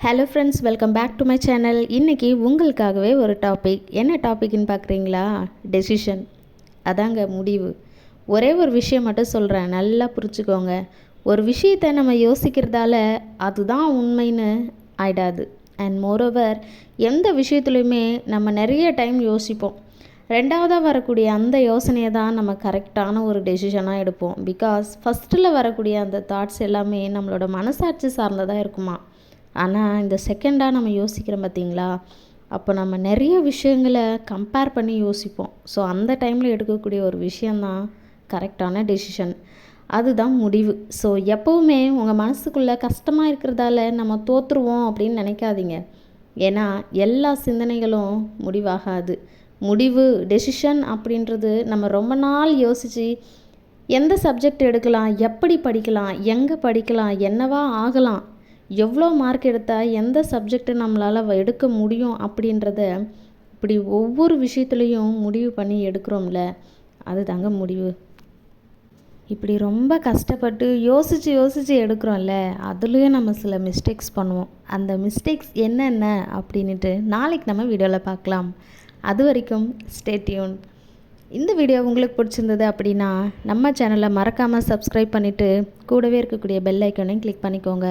Hello friends, welcome back to my channel. இன்றைக்கி உங்களுக்காகவே ஒரு டாபிக். என்ன டாபிக்னு பார்க்குறீங்களா? டெசிஷன். அதாங்க முடிவு. ஒரே ஒரு விஷயம் மட்டும் சொல்கிறேன், நல்லா புரிஞ்சுக்கோங்க. ஒரு விஷயத்தை நம்ம யோசிக்கிறதால அதுதான் உண்மைன்னு ஆயிடாது. அண்ட் மோரோவர், எந்த விஷயத்துலையுமே நம்ம நிறைய டைம் யோசிப்போம். ரெண்டாவதாக வரக்கூடிய அந்த யோசனையை தான் நம்ம கரெக்டான ஒரு டெசிஷனாக எடுப்போம். பிகாஸ் ஃபஸ்ட்டில் வரக்கூடிய அந்த தாட்ஸ் எல்லாமே நம்மளோட மனசாட்சி சார்ந்ததாக இருக்குமா. ஆனால் இந்த செகண்டாக நம்ம யோசிக்கிறோம் பார்த்திங்களா, அப்போ நம்ம நிறைய விஷயங்களை கம்பேர் பண்ணி யோசிப்போம். ஸோ அந்த டைமில் எடுக்கக்கூடிய ஒரு விஷயந்தான் கரெக்டான டெசிஷன். அதுதான் முடிவு. ஸோ எப்போவுமே உங்கள் மனசுக்குள்ளே கஷ்டமாக இருக்கிறதால நம்ம தோற்றுருவோம் அப்படின்னு நினைக்காதீங்க. ஏன்னா எல்லா சிந்தனைகளும் முடிவாகாது. முடிவு டெசிஷன் அப்படின்றது நம்ம ரொம்ப நாள் யோசித்து எந்த சப்ஜெக்ட் எடுக்கலாம், எப்படி படிக்கலாம், எங்கே படிக்கலாம், என்னவா ஆகலாம், எவ்வளோ மார்க் எடுத்தால் எந்த சப்ஜெக்டை நம்மளால் எடுக்க முடியும் அப்படின்றத இப்படி ஒவ்வொரு விஷயத்துலேயும் முடிவு பண்ணி எடுக்கிறோம்ல, அது தாங்க முடிவு. இப்படி ரொம்ப கஷ்டப்பட்டு யோசித்து எடுக்கிறோம்ல, அதுலேயும் நம்ம சில மிஸ்டேக்ஸ் பண்ணுவோம். அந்த மிஸ்டேக்ஸ் என்னென்ன அப்படின்ட்டு நாளைக்கு நம்ம வீடியோவில் பார்க்கலாம். அது வரைக்கும் ஸ்டே டியூன். இந்த வீடியோ உங்களுக்கு பிடிச்சிருந்தது அப்படின்னா நம்ம சேனலை மறக்காமல் சப்ஸ்கிரைப் பண்ணிவிட்டு கூடவே இருக்கக்கூடிய பெல் ஐக்கானையும் கிளிக் பண்ணிக்கோங்க.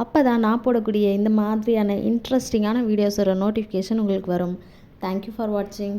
அப்போ தான் நான் போடக்கூடிய இந்த மாதிரியான இன்ட்ரெஸ்டிங்கான வீடியோஸோட நோட்டிஃபிகேஷன் உங்களுக்கு வரும். தேங்க்யூ ஃபார் வாட்சிங்.